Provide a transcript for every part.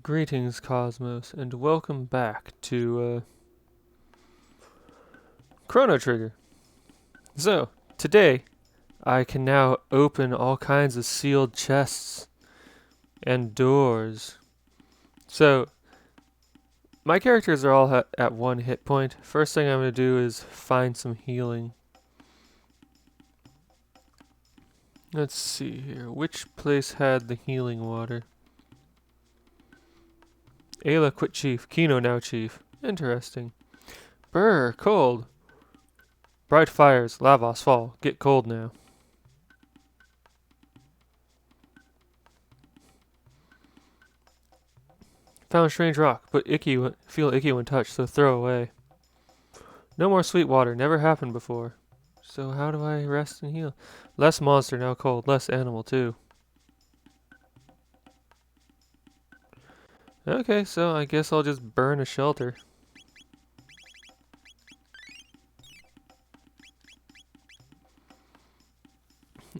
Greetings, Cosmos, and welcome back to Chrono Trigger. So, today, I can now open all kinds of sealed chests and doors. So, my characters are all at one hit point. First thing I'm going to do is find some healing. Let's see here. Which place had the healing water? Ayla quit chief. Kino now chief. Interesting. Brr, cold. Bright fires, lavas fall. Get cold now. Found strange rock, but feel icky when touched, so throw away. No more sweet water, never happened before. So how do I rest and heal? Less monster, now cold. Less animal, too. Okay, so I guess I'll just burn a shelter.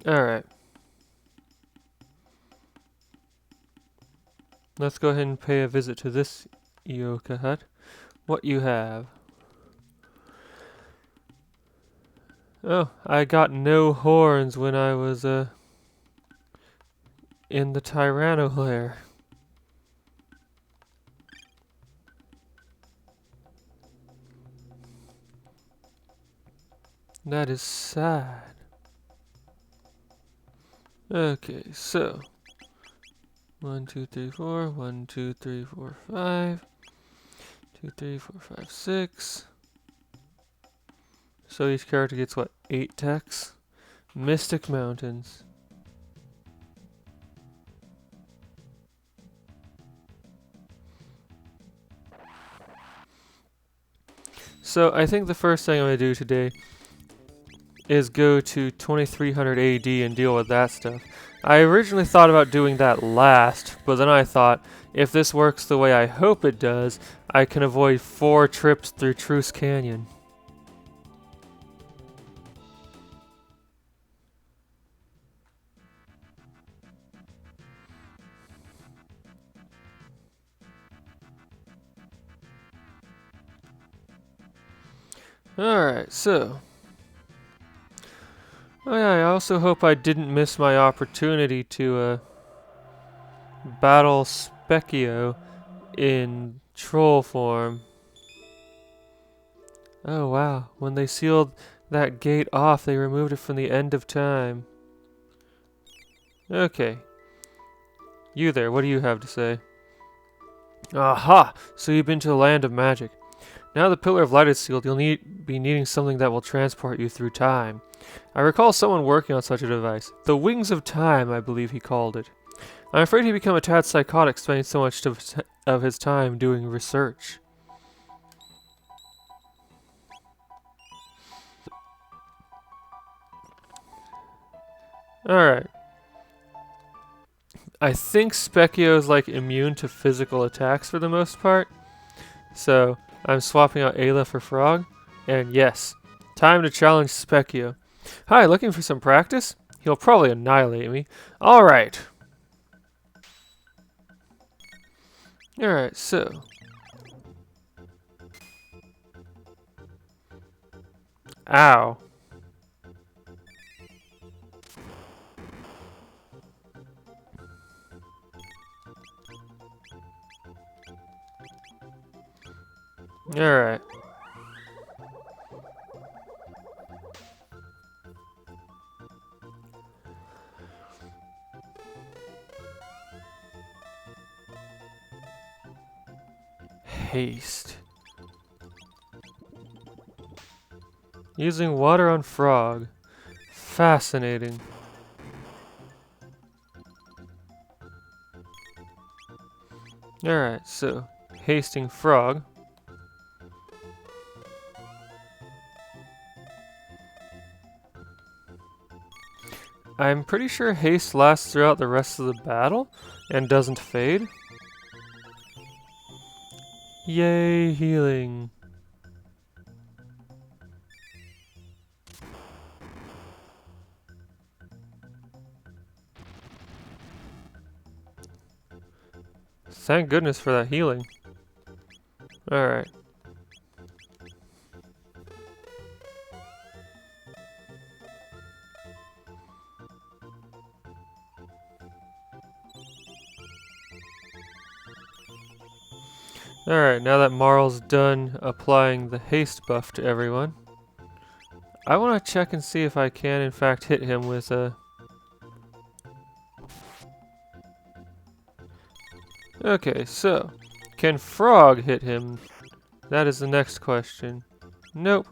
Alright. Let's go ahead and pay a visit to this Ioka hut. What you have? Oh, I got no horns when I was, in the Tyranno lair. That is sad. Okay, so 1, 2, 3, 4. 1, 2, 3, 4, 5. 2, 3, 4, 5, 6. So each character gets what? 8 techs? Mystic Mountains. So I think the first thing I'm going to do today is go to 2300 AD and deal with that stuff. I originally thought about doing that last, but then I thought, if this works the way I hope it does, I can avoid 4 trips through Truce Canyon. Alright, so... Oh yeah, I also hope I didn't miss my opportunity to battle Spekkio in troll form. Oh wow, when they sealed that gate off, they removed it from the end of time. Okay. You there, what do you have to say? Aha! So you've been to the land of magic. Now the Pillar of Light is sealed, you'll be needing something that will transport you through time. I recall someone working on such a device. The Wings of Time, I believe he called it. I'm afraid he'd become a tad psychotic spending so much of his time doing research. Alright. I think Spekkio is like immune to physical attacks for the most part. So I'm swapping out Ayla for Frog. And yes, time to challenge Spekkio. Hi, looking for some practice? He'll probably annihilate me. Alright. Alright, so. Ow. Alright. Haste. Using water on Frog. Fascinating. Alright, so hasting Frog. I'm pretty sure haste lasts throughout the rest of the battle and doesn't fade. Yay, healing. thank goodness for that healing. Alright. Alright, now that Marl's done applying the haste buff to everyone, I want to check and see if I can in fact hit him with a... Okay, so, can Frog hit him? That is the next question. Nope.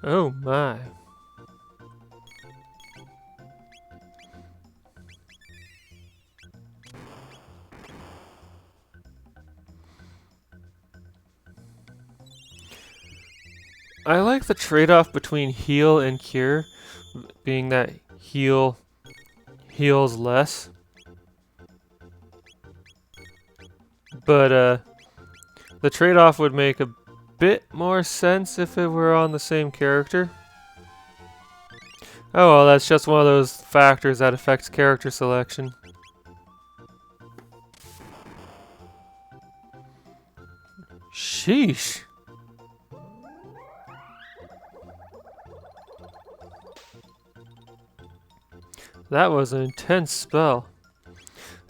Oh my. I like the trade-off between heal and cure, being that heal heals less. But the trade-off would make a bit more sense if it were on the same character. Oh well, that's just one of those factors that affects character selection. Sheesh. That was an intense spell.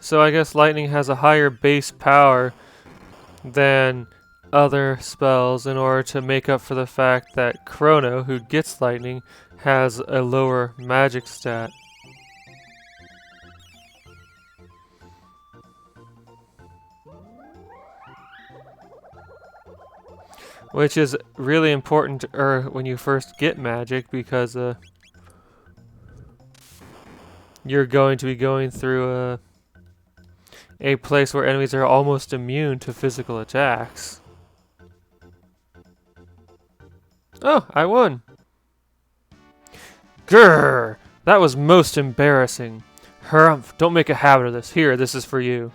So I guess lightning has a higher base power than other spells in order to make up for the fact that Chrono, who gets lightning, has a lower magic stat. Which is really important when you first get magic, because you're going to be going through a place where enemies are almost immune to physical attacks. Oh, I won! Grrr! That was most embarrassing. Harumph, don't make a habit of this. Here, this is for you.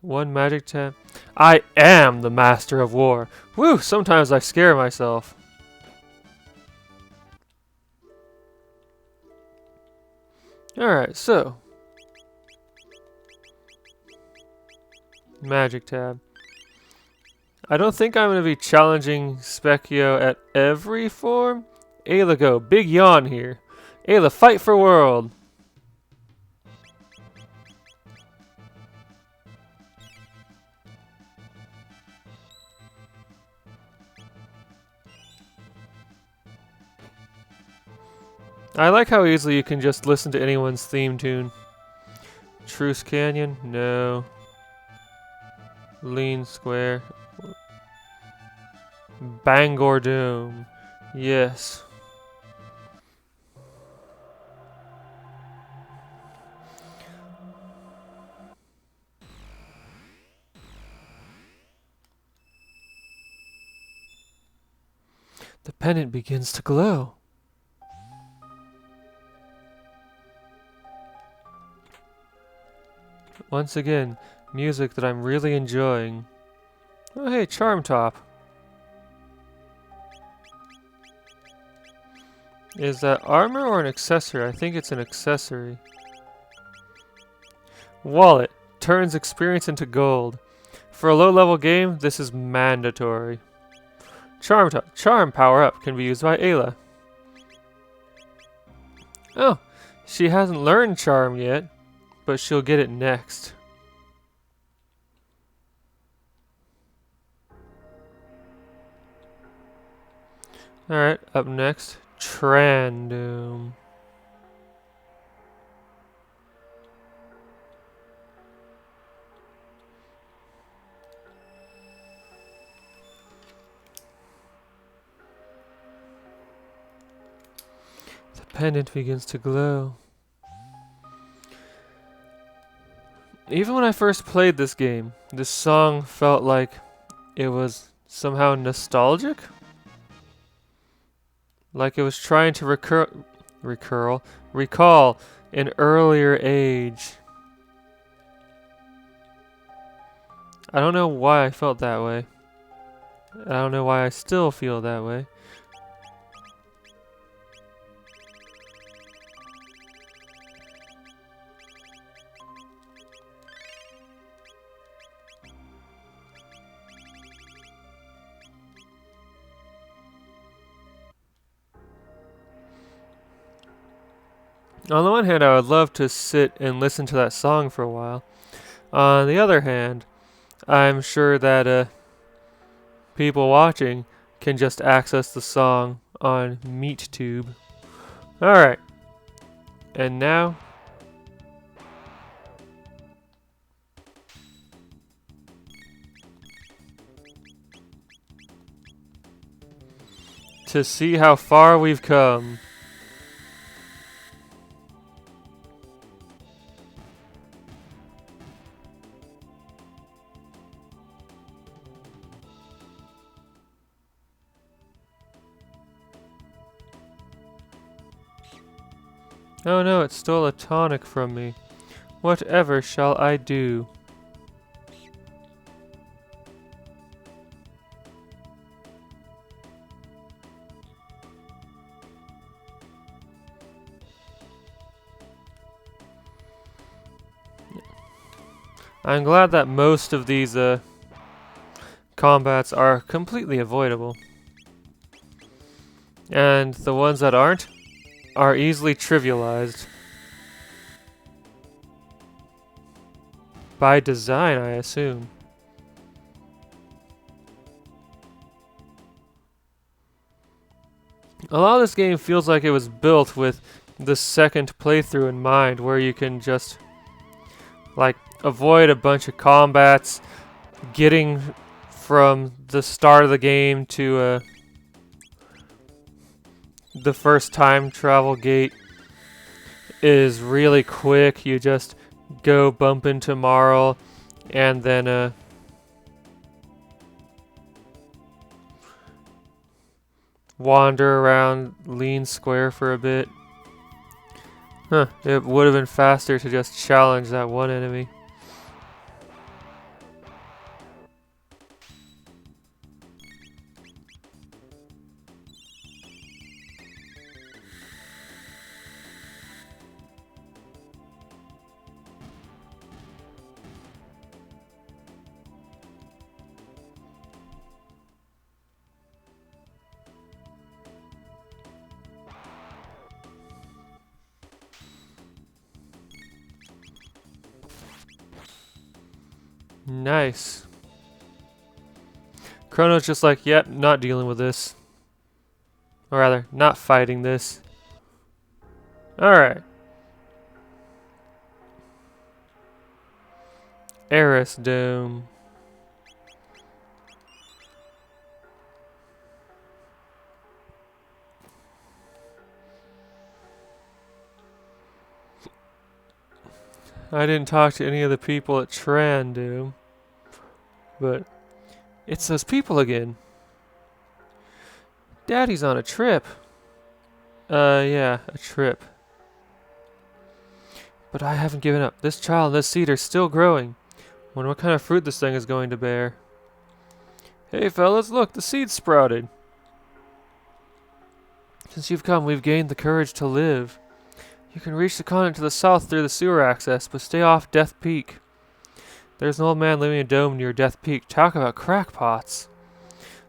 One magic tab. I am the master of war. Woo, sometimes I scare myself. Alright, so. Magic tab. I don't think I'm going to be challenging Spekkio at every form. Ayla, go. Big yawn here. Ayla, fight for world. I like how easily you can just listen to anyone's theme tune. Truce Canyon? No. Lean Square. Bangor Dome. Yes. The pendant begins to glow. Once again, music that I'm really enjoying. Oh hey, Charm Top. Is that armor or an accessory? I think it's an accessory. Wallet. Turns experience into gold. For a low-level game, this is mandatory. Charm Top. Charm power-up can be used by Ayla. Oh, she hasn't learned Charm yet, but she'll get it next. Alright, up next, Trandom. The pendant begins to glow. Even when I first played this game, this song felt like it was somehow nostalgic. Like it was trying to recall an earlier age. I don't know why I felt that way. I don't know why I still feel that way. On the one hand, I would love to sit and listen to that song for a while. On the other hand, I'm sure that people watching can just access the song on MeatTube. Alright. And now, to see how far we've come. Oh no, it stole a tonic from me. Whatever shall I do? I'm glad that most of these combats are completely avoidable. And the ones that aren't are easily trivialized. By design, I assume. A lot of this game feels like it was built with the second playthrough in mind, where you can just like avoid a bunch of combats, getting from the start of the game to the first time travel gate is really quick. You just go bump into Marl and then wander around Lean Square for a bit. Huh, it would have been faster to just challenge that one enemy. Nice. Chrono's just like, yep, not dealing with this. Or rather, not fighting this. Alright. Eris Dome. I didn't talk to any of the people at Trandom, but it's those people again. Daddy's on a trip. Yeah, a trip. But I haven't given up. This child and this seed are still growing. Wonder what kind of fruit this thing is going to bear. Hey fellas, look, the seed's sprouted. Since you've come, we've gained the courage to live. You can reach the continent to the south through the sewer access, but stay off Death Peak. There's an old man living in a dome near Death Peak. Talk about crackpots.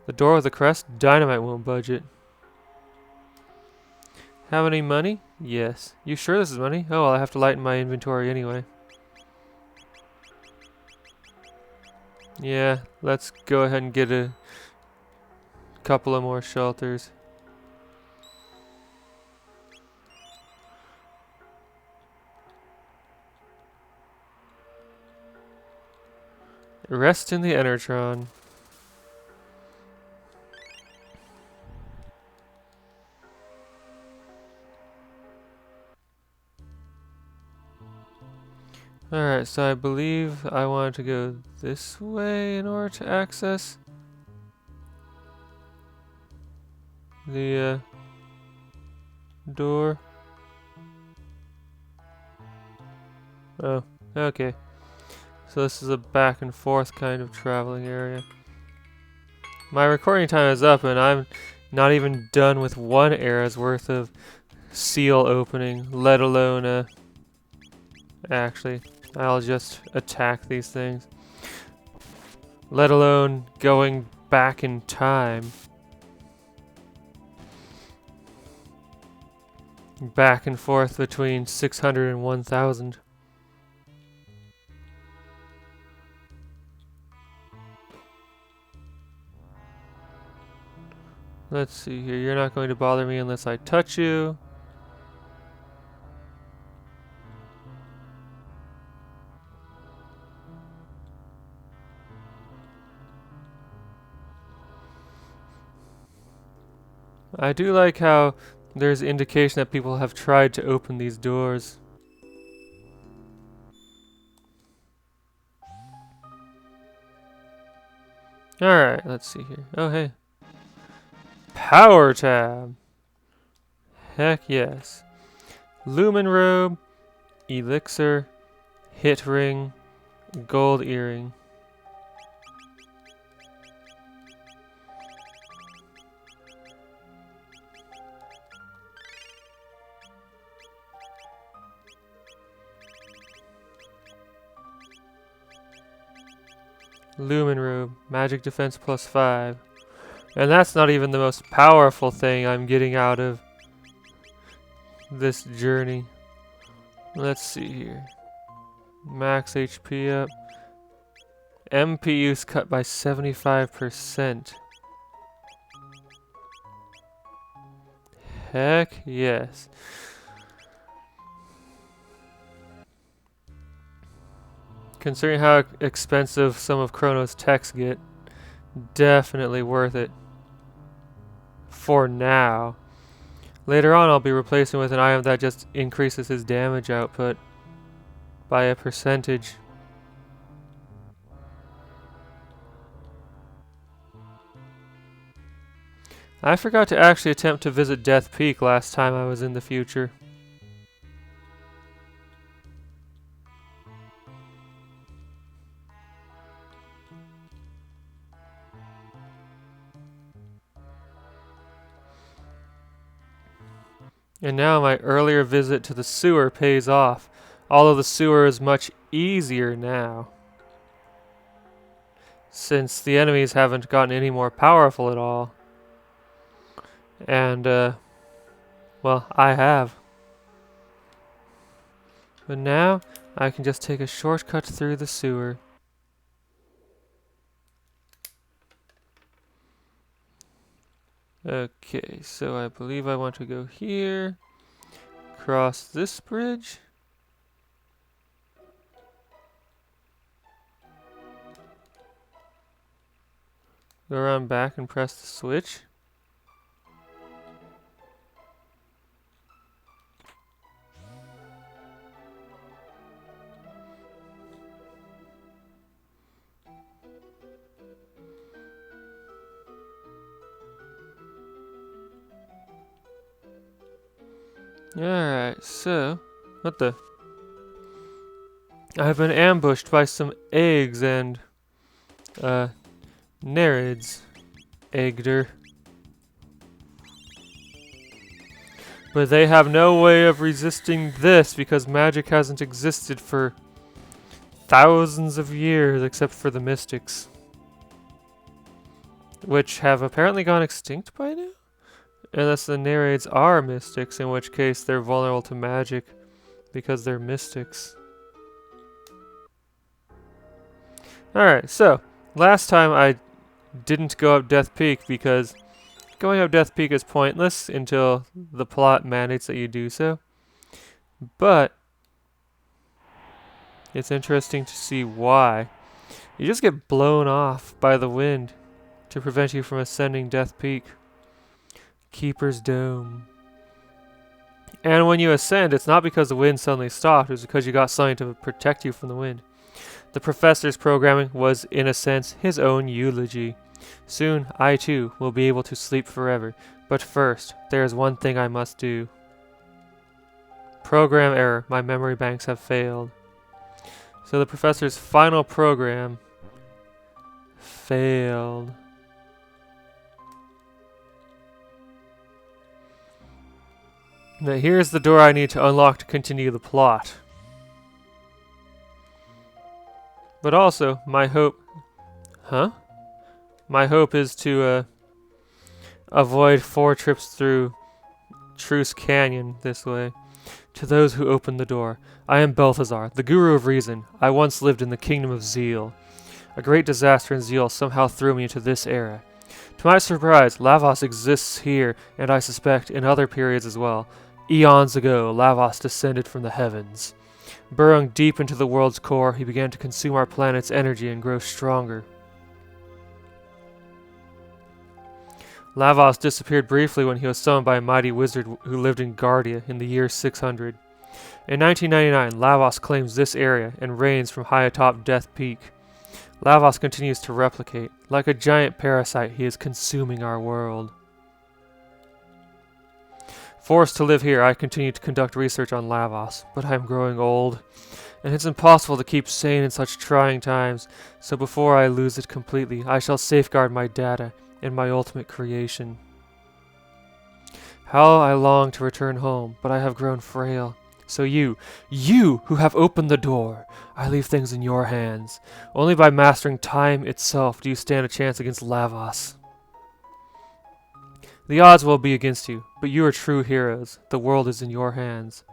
The door with the crest, dynamite won't budge it. Have any money? Yes. You sure this is money? Oh, well, I have to lighten my inventory anyway. Yeah, let's go ahead and get a couple of more shelters. Rest in the Enertron. Alright, so I believe I wanted to go this way in order to access the door. Oh, okay. So this is a back and forth kind of traveling area. My recording time is up and I'm not even done with one era's worth of seal opening, let alone actually, I'll just attack these things. Let alone going back in time. Back and forth between 600 and 1000. Let's see here. You're not going to bother me unless I touch you. I do like how there's indication that people have tried to open these doors. Alright, let's see here. Oh, hey. Power tab. Heck yes. Lumen robe, elixir, hit ring, gold earring. Lumen robe, magic defense +5. And that's not even the most powerful thing I'm getting out of this journey. Let's see here. Max HP up. MP use cut by 75%. Heck yes. Considering how expensive some of Chrono's techs get, definitely worth it. For now. Later on I'll be replacing with an item that just increases his damage output by a percentage. I forgot to actually attempt to visit Death Peak last time I was in the future. And now my earlier visit to the sewer pays off, although the sewer is much easier now, since the enemies haven't gotten any more powerful at all. And, well, I have. But now, I can just take a shortcut through the sewer. Okay, so I believe I want to go here, cross this bridge. Go around back and press the switch. Alright, so, what the? I've been ambushed by some eggs and, Nereids. Eggeder. But they have no way of resisting this because magic hasn't existed for thousands of years except for the mystics. Which have apparently gone extinct by now? Unless the Nereids are mystics, in which case they're vulnerable to magic because they're mystics. Alright, so last time I didn't go up Death Peak because going up Death Peak is pointless until the plot mandates that you do so. But it's interesting to see why. You just get blown off by the wind to prevent you from ascending Death Peak. Keeper's Dome. And when you ascend, it's not because the wind suddenly stopped, it's because you got something to protect you from the wind. The professor's programming was, in a sense, his own eulogy. Soon, I too will be able to sleep forever. But first, there is one thing I must do. Program error. My memory banks have failed. So the professor's final program failed. Now here's the door I need to unlock to continue the plot. But also, my hope... Huh? My hope is to avoid 4 trips through Truce Canyon this way. To those who opened the door, I am Balthazar, the Guru of Reason. I once lived in the Kingdom of Zeal. A great disaster in Zeal somehow threw me into this era. To my surprise, Lavos exists here, and I suspect in other periods as well. Eons ago, Lavos descended from the heavens. Burrowing deep into the world's core, he began to consume our planet's energy and grow stronger. Lavos disappeared briefly when he was summoned by a mighty wizard who lived in Guardia in the year 600. In 1999, Lavos claims this area and reigns from high atop Death Peak. Lavos continues to replicate. Like a giant parasite, he is consuming our world. Forced to live here, I continue to conduct research on Lavos, but I am growing old, and it's impossible to keep sane in such trying times, so before I lose it completely, I shall safeguard my data and my ultimate creation. How I long to return home, but I have grown frail. So you who have opened the door, I leave things in your hands. Only by mastering time itself do you stand a chance against Lavos. The odds will be against you, but you are true heroes. The world is in your hands.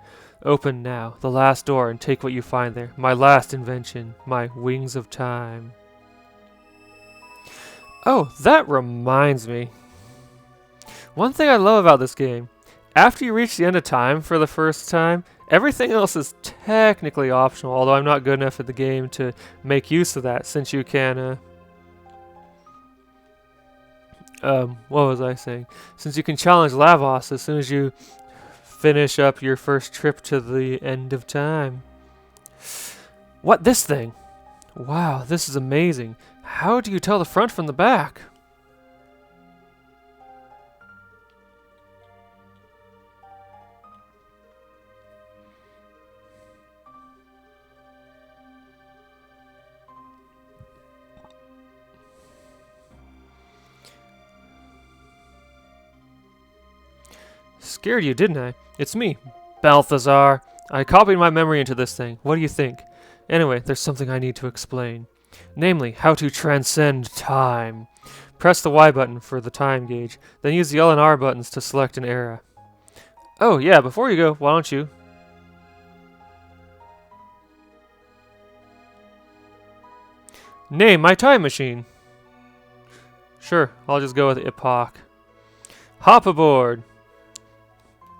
Open now, the last door, and take what you find there. My last invention, my wings of time. Oh, that reminds me. One thing I love about this game, after you reach the end of time for the first time, everything else is technically optional, although I'm not good enough at the game to make use of that, since you can, what was I saying? Since you can challenge Lavos as soon as you finish up your first trip to the end of time. What, this thing? Wow, this is amazing. How do you tell the front from the back? Scared you, didn't I? It's me, Balthazar. I copied my memory into this thing. What do you think? Anyway, there's something I need to explain. Namely, how to transcend time. Press the Y button for the time gauge, then use the L and R buttons to select an era. Oh, yeah, before you go, why don't you? Name my time machine. Sure, I'll just go with Epoch. Hop aboard.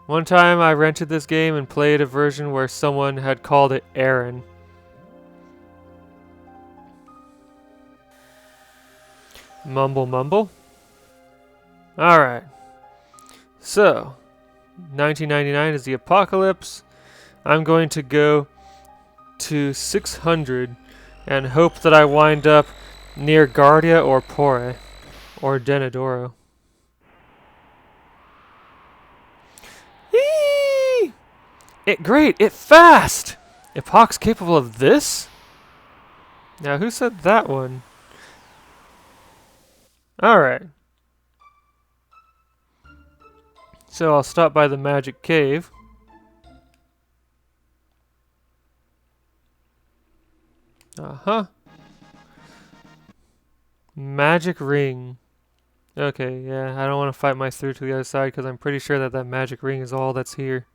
One time I rented this game and played a version where someone had called it Aaron. Mumble mumble. Alright. So, 1999 is the apocalypse. I'm going to go to 600 and hope that I wind up near Guardia or Pore or Denadoro. Great, it fast! Epoch's capable of this? Now, who said that one? Alright. So I'll stop by the magic cave. Uh-huh. Magic ring. Okay, yeah, I don't want to fight my through to the other side because I'm pretty sure that that magic ring is all that's here.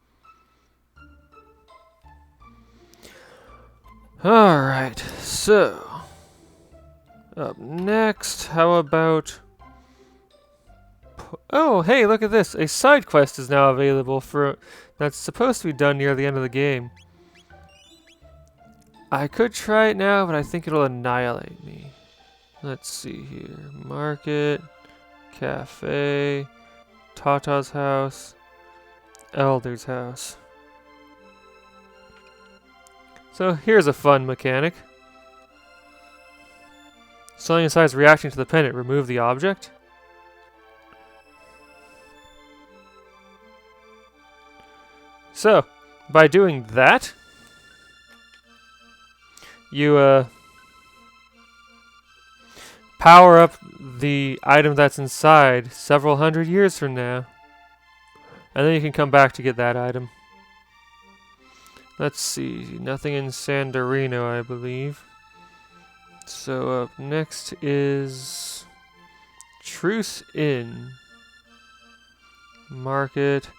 Alright, so up next, how about... Oh, hey, look at this. A side quest is now available for that's supposed to be done near the end of the game. I could try it now, but I think it'll annihilate me. Let's see here. Market, cafe, Tata's house, Elder's house. So here's a fun mechanic. Something inside is reacting to the pendant. Remove the object. So, by doing that, you power up the item that's inside several hundred years from now. And then you can come back to get that item. Let's see. Nothing in Sandorino, I believe. So up next is Truce Inn. Market,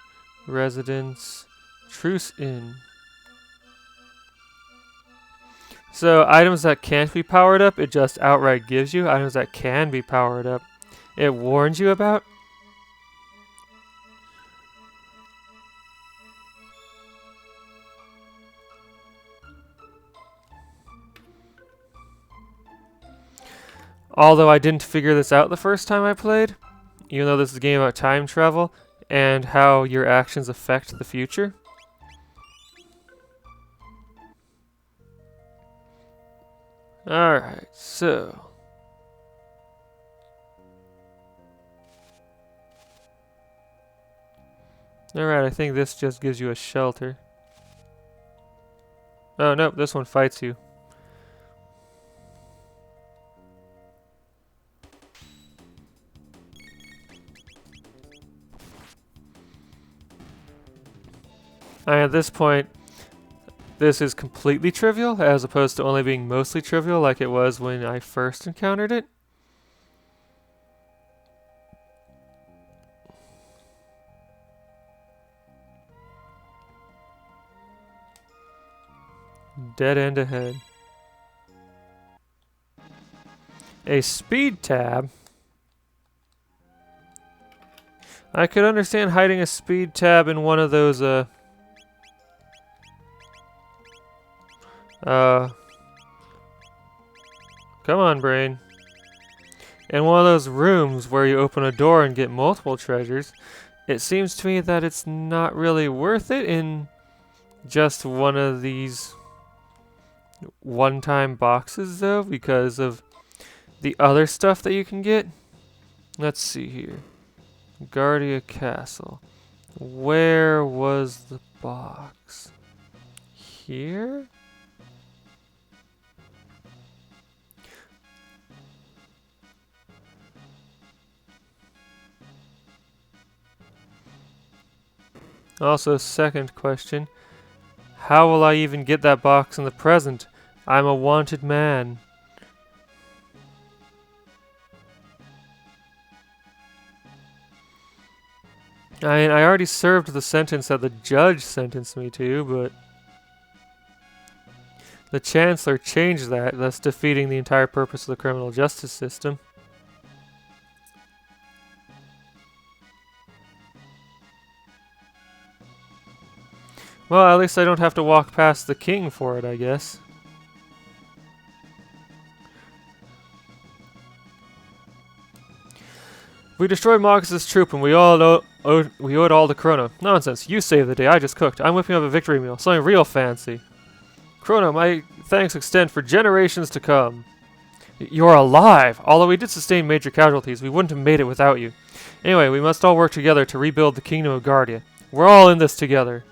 residence, Truce Inn. So items that can't be powered up, it just outright gives you. Items that can be powered up, it warns you about. Although I didn't figure this out the first time I played, even though this is a game about time travel and how your actions affect the future. Alright, so. Alright, I think this just gives you a shelter. Oh, no, this one fights you. At this point, this is completely trivial, as opposed to only being mostly trivial like it was when I first encountered it. Dead end ahead. A speed tab? I could understand hiding a speed tab in one of those, come on, brain. In one of those rooms where you open a door and get multiple treasures. It seems to me that it's not really worth it in just one of these one-time boxes, though, because of the other stuff that you can get. Let's see here. Guardia Castle. Where was the box? Here? Also, second question. How will I even get that box in the present? I'm a wanted man. I already served the sentence that the judge sentenced me to, but the chancellor changed that, thus defeating the entire purpose of the criminal justice system. Well, at least I don't have to walk past the king for it, I guess. We destroyed Marcus's troop and we owe it all to Chrono. Nonsense, you saved the day, I just cooked. I'm whipping up a victory meal, something real fancy. Chrono, my thanks extend for generations to come. You're alive! Although we did sustain major casualties, we wouldn't have made it without you. Anyway, we must all work together to rebuild the kingdom of Guardia. We're all in this together.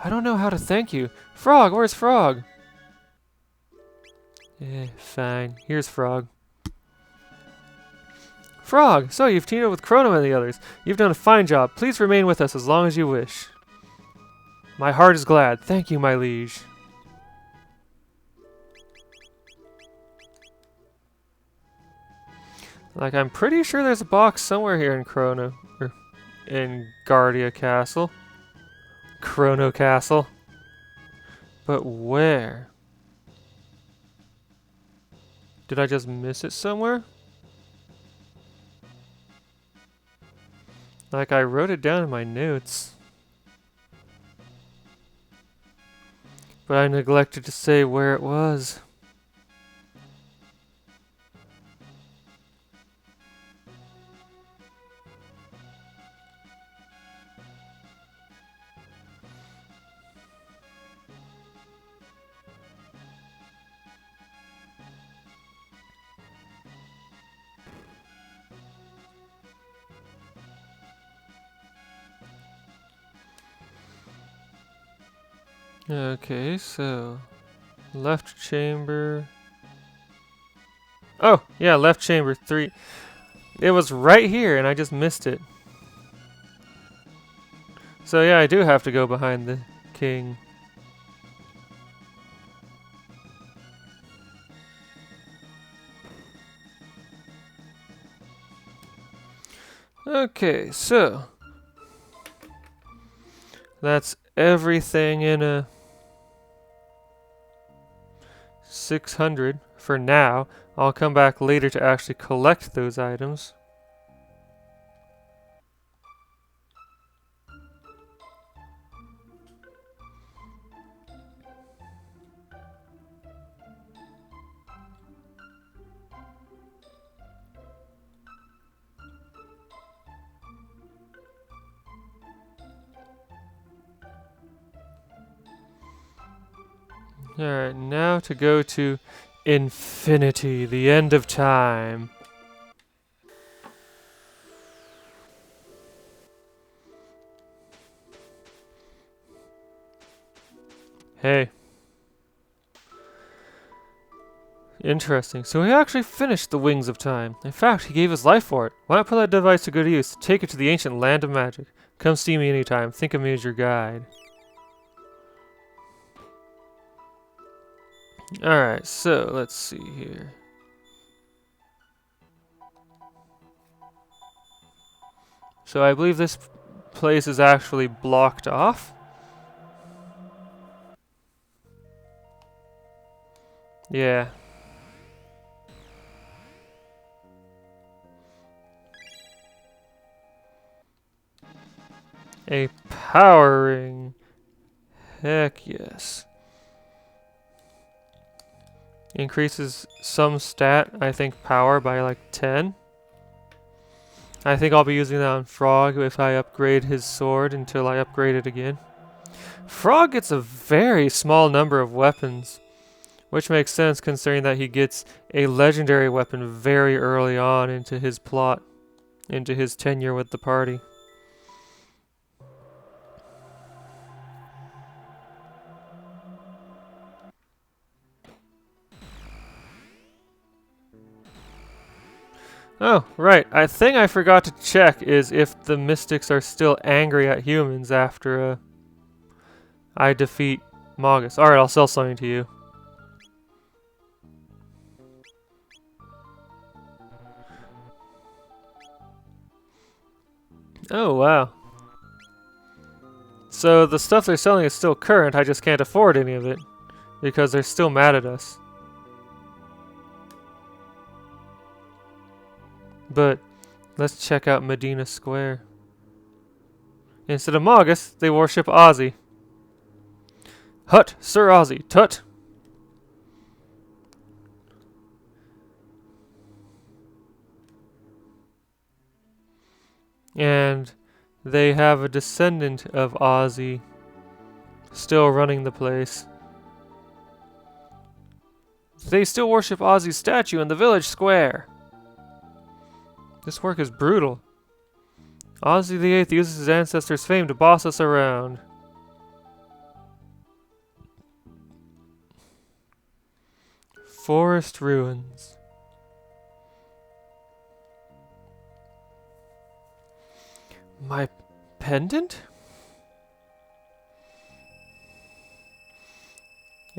I don't know how to thank you. Frog, where's Frog? Fine. Here's Frog. Frog, so you've teamed up with Chrono and the others. You've done a fine job. Please remain with us as long as you wish. My heart is glad. Thank you, my liege. Like, I'm pretty sure there's a box somewhere here in Chrono. Or in Guardia Castle. Chrono Castle. But where? Did I just miss it somewhere? Like, I wrote it down in my notes. But I neglected to say where it was. Okay, so Left chamber. Oh, yeah, left chamber 3. It was right here and I just missed it. So yeah, I do have to go behind the king. Okay, so that's everything in a 600 for now. I'll come back later to actually collect those items. Alright, now to go to infinity, the end of time. Hey. Interesting. So he actually finished the Wings of Time. In fact, he gave his life for it. Why not put that device to good use? Take it to the ancient land of magic. Come see me anytime. Think of me as your guide. Alright, so let's see here. So I believe this place is actually blocked off. Yeah. A power ring. Heck yes. Increases some stat, I think power by like 10. I think I'll be using that on Frog if I upgrade his sword until I upgrade it again. Frog gets a very small number of weapons, which makes sense considering that he gets a legendary weapon very early on into his plot, into his tenure with the party. Oh, right. I think I forgot to check is if the mystics are still angry at humans after I defeat Magus. Alright, I'll sell something to you. Oh, wow. So the stuff they're selling is still current, I just can't afford any of it. Because they're still mad at us. But let's check out Medina Square. Instead of Magus, they worship Ozzy. Hut, Sir Ozzy, tut! And they have a descendant of Ozzy still running the place. They still worship Ozzy's statue in the village square. This work is brutal. Ozzy the Eighth uses his ancestors' fame to boss us around. Forest ruins. My pendant?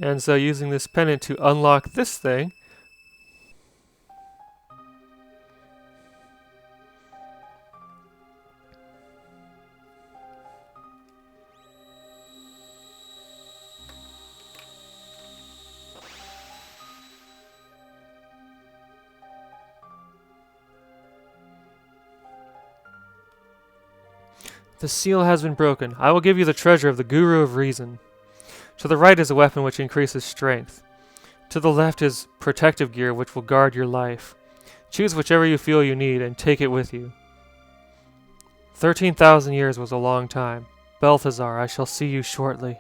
And so using this pendant to unlock this thing. The seal has been broken. I will give you the treasure of the Guru of Reason. To the right is a weapon which increases strength. To the left is protective gear which will guard your life. Choose whichever you feel you need and take it with you. 13,000 years was a long time. Balthazar, I shall see you shortly.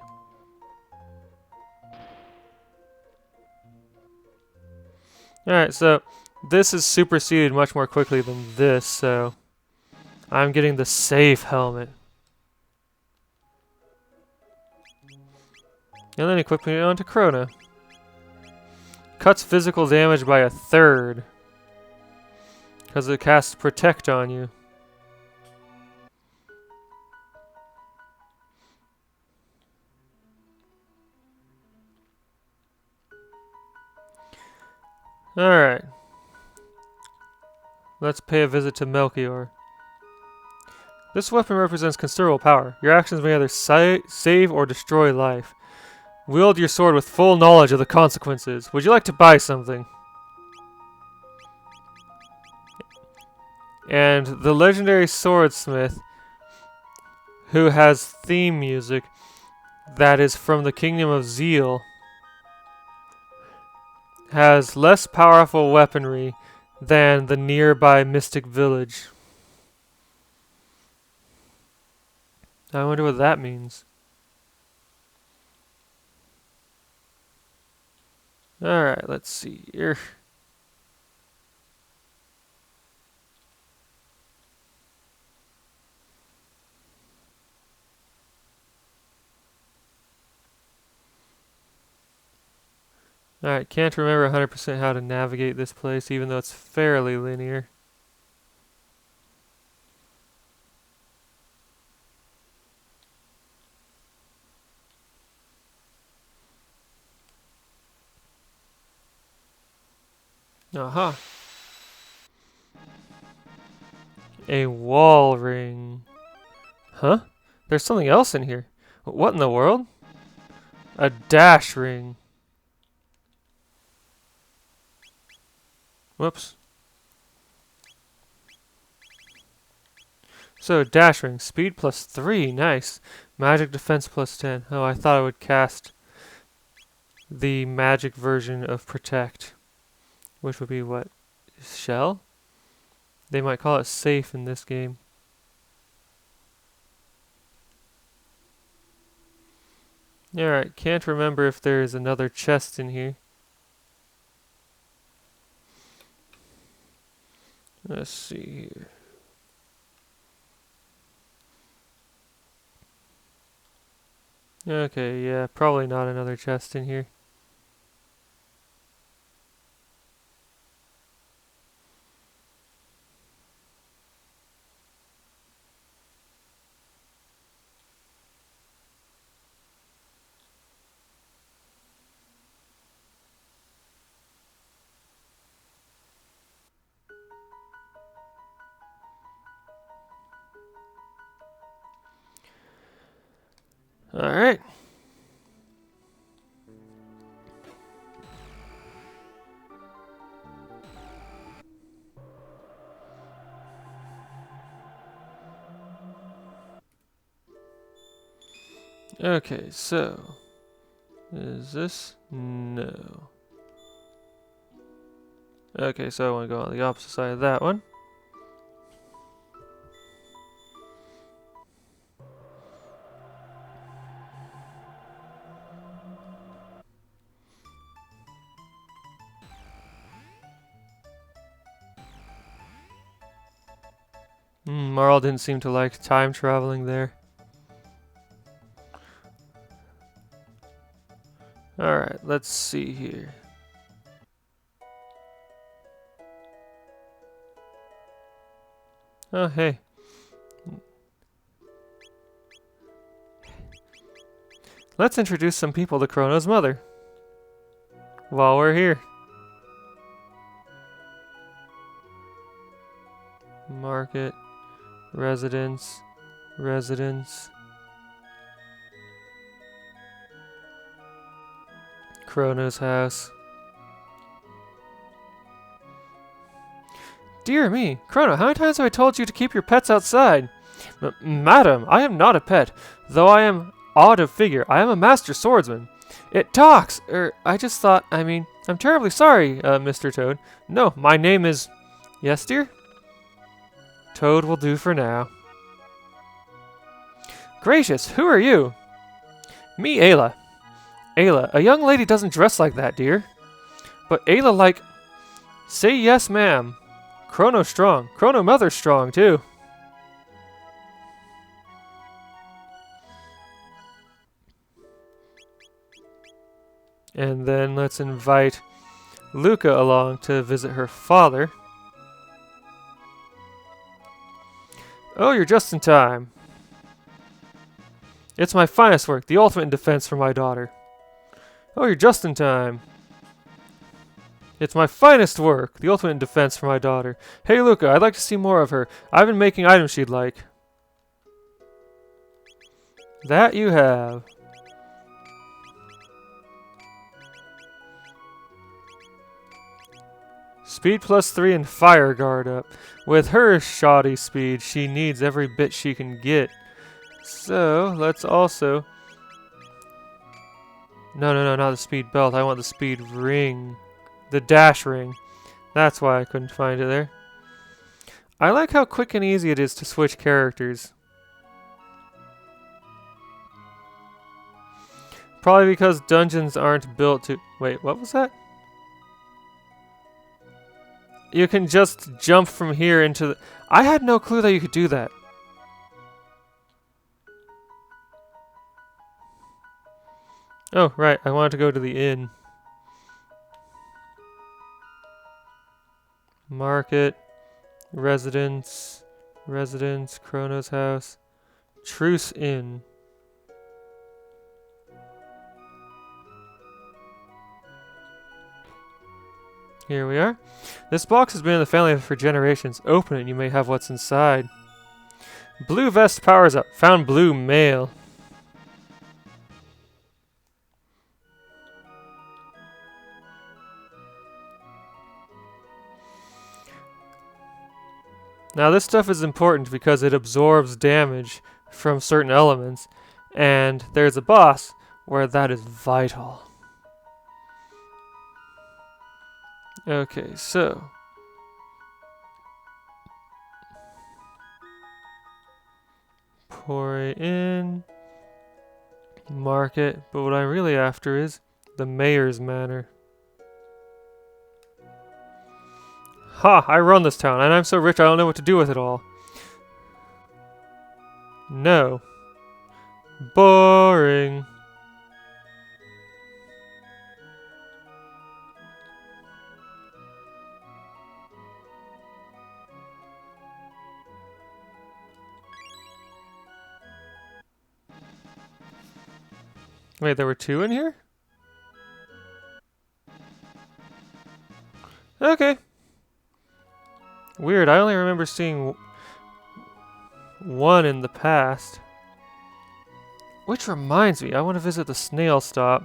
Alright, so this is superseded much more quickly than this, so I'm getting the safe helmet. And then equipping it onto Chrono. cuts physical damage by 1/3. Because it casts Protect on you. Alright. Let's pay a visit to Melchior. This weapon represents considerable power. Your actions may either save or destroy life. Wield your sword with full knowledge of the consequences. Would you like to buy something? And the legendary swordsmith, who has theme music that is from the Kingdom of Zeal, has less powerful weaponry than the nearby Mystic Village. I wonder what that means. Alright, let's see here. Alright, can't remember 100% how to navigate this place, even though it's fairly linear. Aha. A wall ring. Huh? There's something else in here. What in the world? A dash ring. Whoops. So, dash ring. Speed +3. Nice. Magic defense +10. Oh, I thought I would cast the magic version of Protect. Which would be what? Shell? They might call it safe in this game. Alright, can't remember if there's another chest in here. Let's see here. Okay, yeah, probably not another chest in here. Alright. Okay, so is this? No. Okay, so I want to go on the opposite side of that one. Marl didn't seem to like time traveling there. Alright, let's see here. Oh, hey. Let's introduce some people to Chrono's mother. While we're here. Market. Residence. Residence. Chrono's house. Dear me, Chrono, how many times have I told you to keep your pets outside? Madam, I am not a pet, though I am odd of figure. I am a master swordsman. It talks! I just thought, I'm terribly sorry, Mr. Toad. No, my name is... Yes, dear? Toad will do for now. Gracious, who are you? Me, Ayla. Ayla, a young lady doesn't dress like that, dear. But Ayla like... Say yes, ma'am. Chrono strong. Chrono mother strong, too. And then let's invite Luca along to visit her father. Oh, you're just in time. It's my finest work, the ultimate in defense for my daughter. Oh, you're just in time. It's my finest work, the ultimate in defense for my daughter. Hey, Luca, I'd like to see more of her. I've been making items she'd like. That you have. Speed +3 and fire guard up. With her shoddy speed, she needs every bit she can get. So, let's also... No, not the speed belt. I want the speed ring. The dash ring. That's why I couldn't find it there. I like how quick and easy it is to switch characters. Probably because dungeons aren't built to... Wait, what was that? You can just jump from here into the... I had no clue that you could do that. Oh, right. I wanted to go to the inn. Market. Residence. Chrono's house. Truce Inn. Here we are. This box has been in the family for generations. Open it and you may have what's inside. Blue vest powers up. Found blue mail. Now this stuff is important because it absorbs damage from certain elements. And there's a boss where that is vital. Okay, so... Pour in... Market, but what I'm really after is the mayor's manor. Ha! I run this town, and I'm so rich I don't know what to do with it all. No. Boring. Wait, there were two in here? Okay. Weird, I only remember seeing one in the past. Which reminds me, I want to visit the snail stop.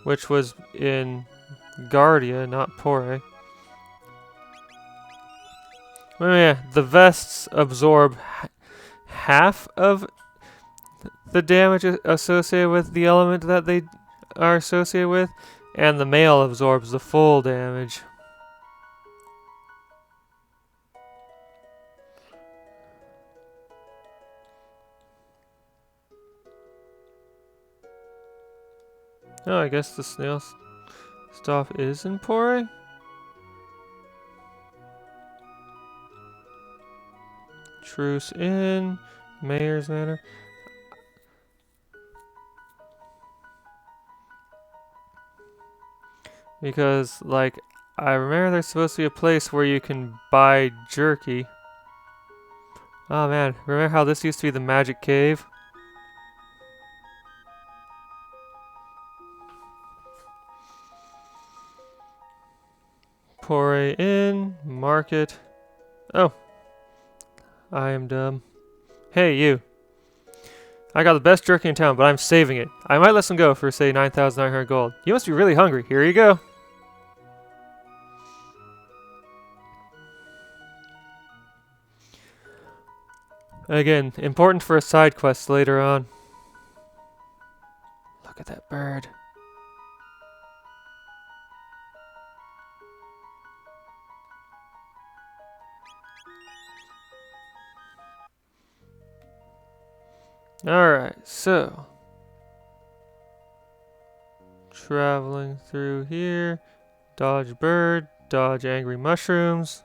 Which was in Guardia, not Pore. Oh yeah, the vests absorb half of the damage associated with the element that they are associated with, and the mail absorbs the full damage. Oh, I guess the snail stop is in Pore? Truce Inn, Mayor's Manor. Because, like, I remember there's supposed to be a place where you can buy jerky. Oh man, remember how this used to be the magic cave? Pore Inn, Market. Oh. I am dumb. Hey, you. I got the best jerky in town, but I'm saving it. I might let some go for, say, 9,900 gold. You must be really hungry. Here you go. Again, important for a side quest later on. Look at that bird. Alright, so traveling through here, dodge bird, dodge angry mushrooms.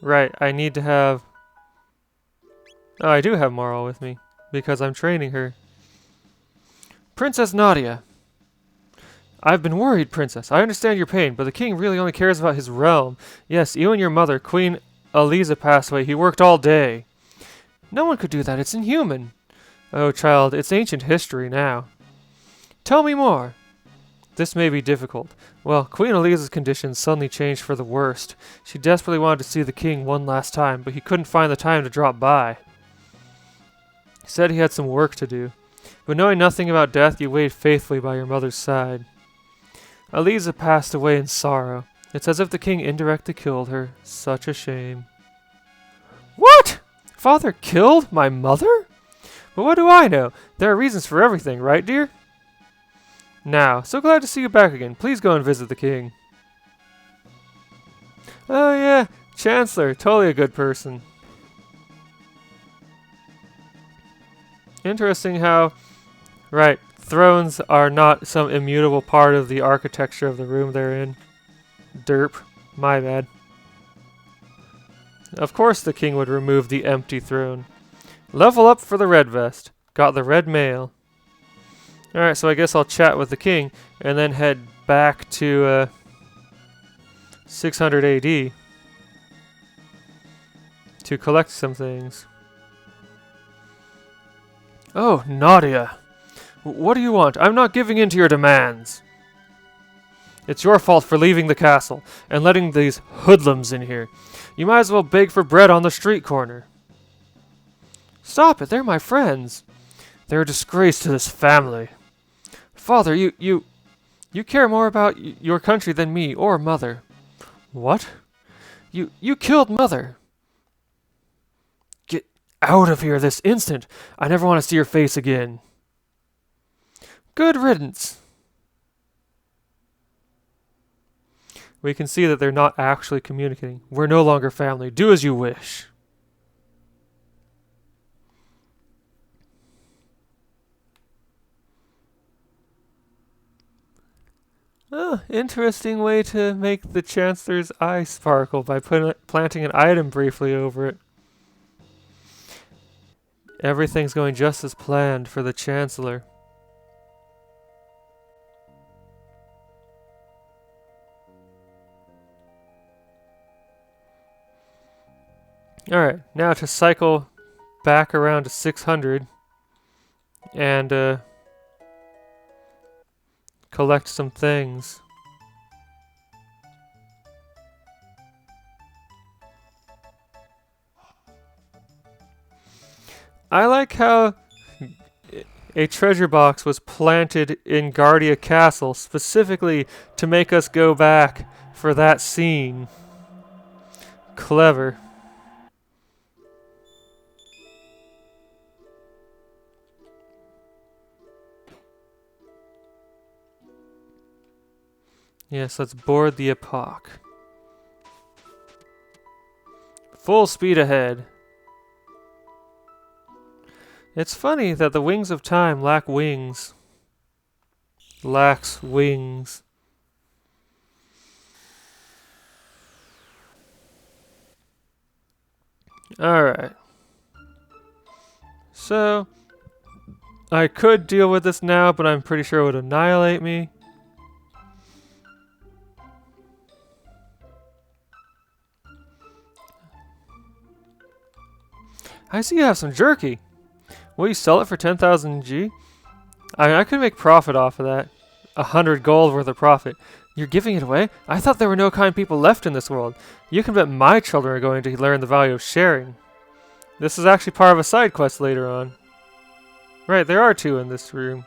Right, I need to have... Oh, I do have Marl with me, because I'm training her. Princess Nadia. I've been worried, Princess. I understand your pain, but the king really only cares about his realm. Yes, you and your mother, Queen Eliza, passed away. He worked all day. No one could do that. It's inhuman. Oh, child, it's ancient history now. Tell me more. This may be difficult. Well, Queen Eliza's condition suddenly changed for the worst. She desperately wanted to see the king one last time, but he couldn't find the time to drop by. He said he had some work to do. But knowing nothing about death, you waited faithfully by your mother's side. Eliza passed away in sorrow. It's as if the king indirectly killed her. Such a shame. What? Father killed my mother? But what do I know? There are reasons for everything, right, dear? Now, so glad to see you back again. Please go and visit the king. Oh yeah, Chancellor, totally a good person. Interesting how, right, thrones are not some immutable part of the architecture of the room they're in. Derp. My bad. Of course the king would remove the empty throne. Level up for the red vest. Got the red mail. Alright, so I guess I'll chat with the king and then head back to 600 AD to collect some things. Oh, Nadia. What do you want? I'm not giving in to your demands. It's your fault for leaving the castle and letting these hoodlums in here. You might as well beg for bread on the street corner. Stop it, they're my friends. They're a disgrace to this family. Father, you care more about your country than me or mother. What? You killed mother. Get out of here this instant. I never want to see your face again. Good riddance. We can see that they're not actually communicating. We're no longer family. Do as you wish. Oh, interesting way to make the Chancellor's eye sparkle by planting an item briefly over it. Everything's going just as planned for the Chancellor. Alright, now to cycle back around to 600 and collect some things. I like how a treasure box was planted in Guardia Castle specifically to make us go back for that scene. Clever. Yes, let's board the Epoch. Full speed ahead. It's funny that the Wings of Time lack wings. Lacks wings. Alright. So, I could deal with this now, but I'm pretty sure it would annihilate me. I see you have some jerky. Will you sell it for 10,000 G? I could make profit off of that. 100 gold worth of profit. You're giving it away? I thought there were no kind people left in this world. You can bet my children are going to learn the value of sharing. This is actually part of a side quest later on. Right, there are 2 in this room.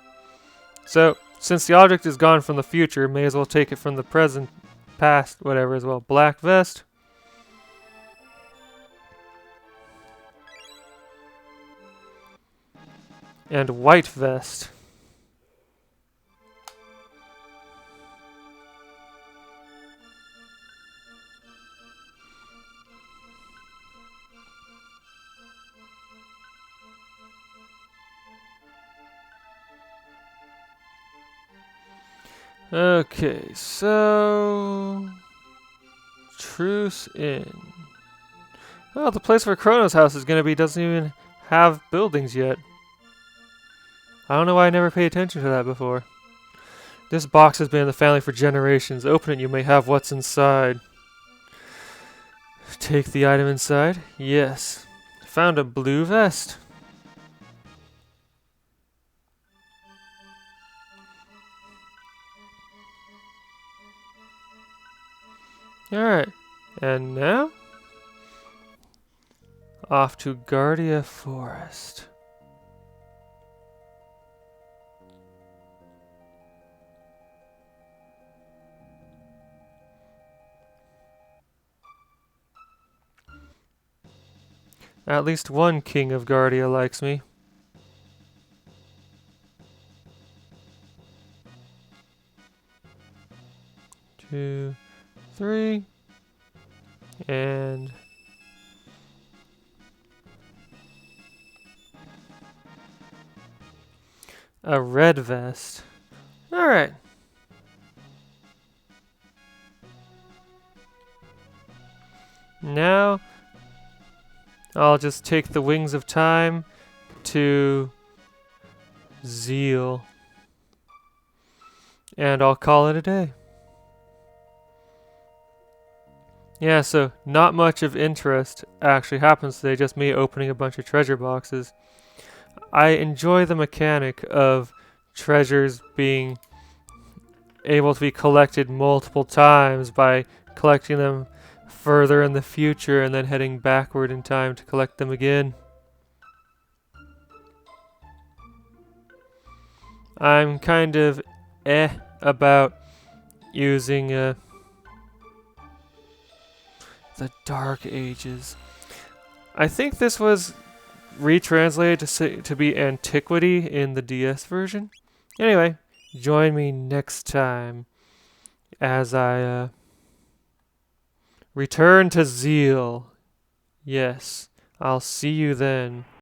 So, since the object is gone from the future, may as well take it from the present, past, whatever as well. Black vest. And white vest. Okay, so Truce Inn. Oh, the place where Chrono's house is going to be doesn't even have buildings yet. I don't know why I never paid attention to that before. This box has been in the family for generations. Open it, you may have what's inside. Take the item inside. Yes. Found a blue vest. Alright. And now? Off to Guardia Forest. At least one king of Guardia likes me. 2, 3, and a red vest. Alright. Now, I'll just take the Wings of Time to Zeal. And I'll call it a day. Yeah, so not much of interest actually happens today, just me opening a bunch of treasure boxes. I enjoy the mechanic of treasures being able to be collected multiple times by collecting them further in the future and then heading backward in time to collect them again. I'm kind of about using the Dark Ages. I think this was retranslated to be Antiquity in the DS version. Anyway, join me next time as I return to Zeal. Yes, I'll see you then.